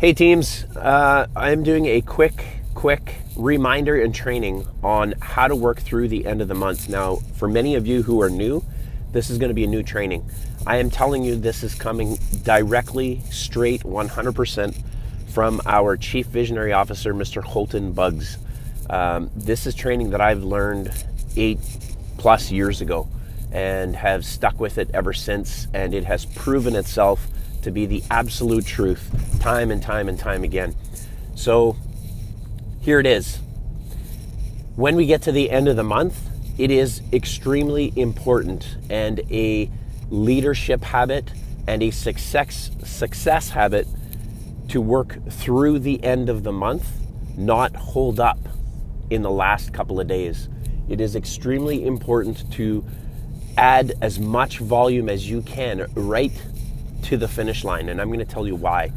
Hey teams, I'm doing a quick reminder and training on how to work through the end of the month. Now, for many of you who are new, this is going to be a new training. I am telling you this is coming directly, straight, 100% from our Chief Visionary Officer, Mr. Holton Bugs. This is training that I've learned 8+ years ago and have stuck with it ever since, and it has proven itself to be the absolute truth time and time again. So here it is. When we get to the end of the month, it is extremely important and a leadership habit and a success habit to work through the end of the month, not hold up in the last couple of days. It is extremely important to add as much volume as you can right to the finish line, and I'm going to tell you why.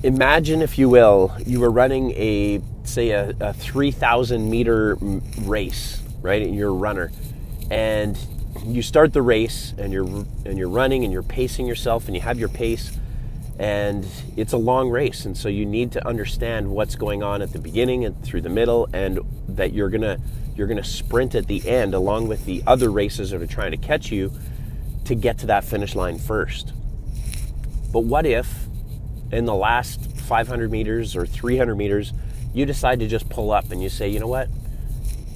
Imagine, if you will, you were running a 3,000 meter race, right? And you're a runner, and you start the race, and you're running, and you're pacing yourself, and you have your pace, and it's a long race, and so you need to understand what's going on at the beginning and through the middle, and that you're gonna sprint at the end along with the other races that are trying to catch you to get to that finish line first. But what if in the last 500 meters or 300 meters, you decide to just pull up and you say, you know what,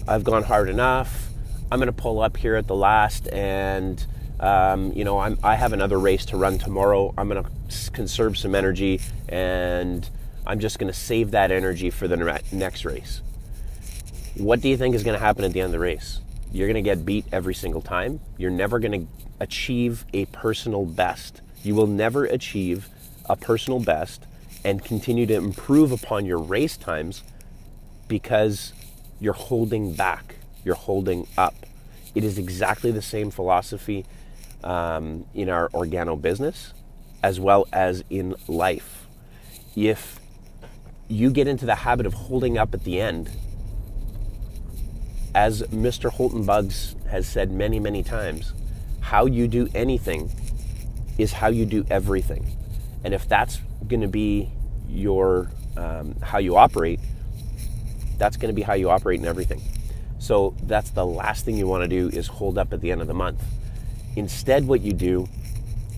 I've gone hard enough. I'm going to pull up here at the last, and I have another race to run tomorrow. I'm going to conserve some energy, and I'm just going to save that energy for the next race. What do you think is going to happen at the end of the race? You're going to get beat every single time. You're never going to achieve a personal best. You will never achieve a personal best and continue to improve upon your race times because you're holding back, you're holding up. It is exactly the same philosophy in our organo business as well as in life. If you get into the habit of holding up at the end, as Mr. Holton Bugs has said many times, how you do anything is how you do everything. And if that's going to be your how you operate, that's going to be how you operate in everything. So that's the last thing you want to do, is hold up at the end of the month. Instead, what you do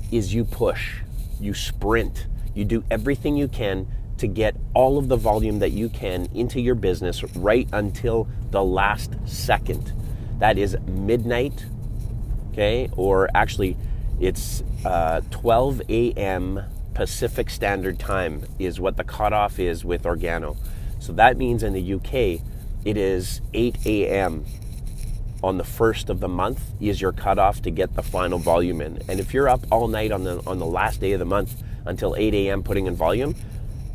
is you push, you sprint, you do everything you can to get all of the volume that you can into your business right until the last second. That is midnight, okay? Or actually, it's 12 a.m. Pacific Standard Time is what the cutoff is with organo. So that means in the UK, it is 8 a.m. on the first of the month is your cutoff to get the final volume in. And if you're up all night on the last day of the month until 8 a.m. putting in volume,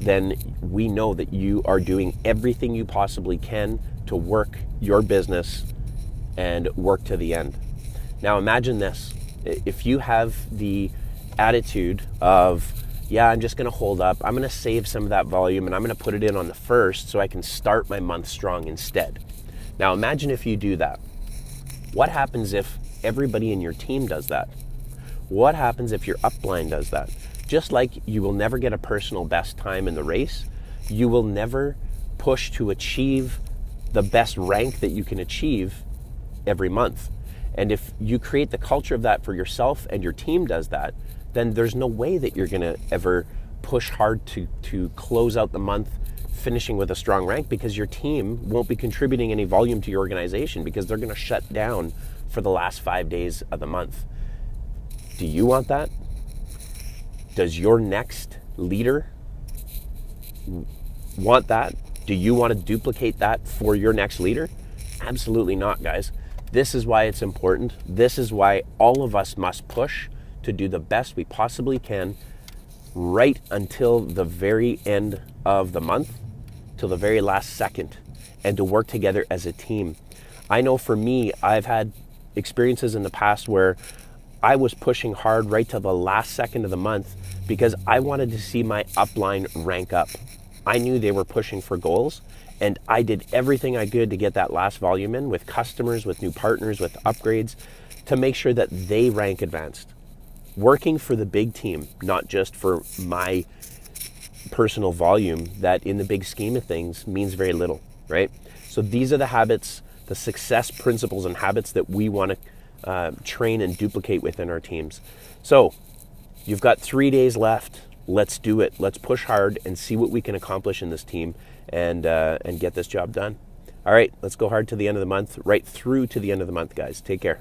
then we know that you are doing everything you possibly can to work your business and work to the end. Now imagine this. If you have the attitude of, yeah, I'm just going to hold up, I'm going to save some of that volume and I'm going to put it in on the first so I can start my month strong instead. Now imagine if you do that. What happens if everybody in your team does that? What happens if your upline does that? Just like you will never get a personal best time in the race, you will never push to achieve the best rank that you can achieve every month. And if you create the culture of that for yourself and your team does that, then there's no way that you're going to ever push hard to close out the month finishing with a strong rank, because your team won't be contributing any volume to your organization because they're going to shut down for the last 5 days of the month. Do you want that? Does your next leader want that? Do you want to duplicate that for your next leader? Absolutely not, guys. This is why it's important. This is why all of us must push to do the best we possibly can right until the very end of the month, till the very last second, and to work together as a team. I know for me, I've had experiences in the past where I was pushing hard right to the last second of the month because I wanted to see my upline rank up. I knew they were pushing for goals, and I did everything I could to get that last volume in with customers, with new partners, with upgrades, to make sure that they rank advanced. Working for the big team, not just for my personal volume that in the big scheme of things means very little, right? So these are the habits, the success principles and habits that we want to train and duplicate within our teams. So you've got 3 days left. Let's do it. Let's push hard and see what we can accomplish in this team and get this job done. All right, let's go hard to the end of the month, right through to the end of the month, guys. Take care.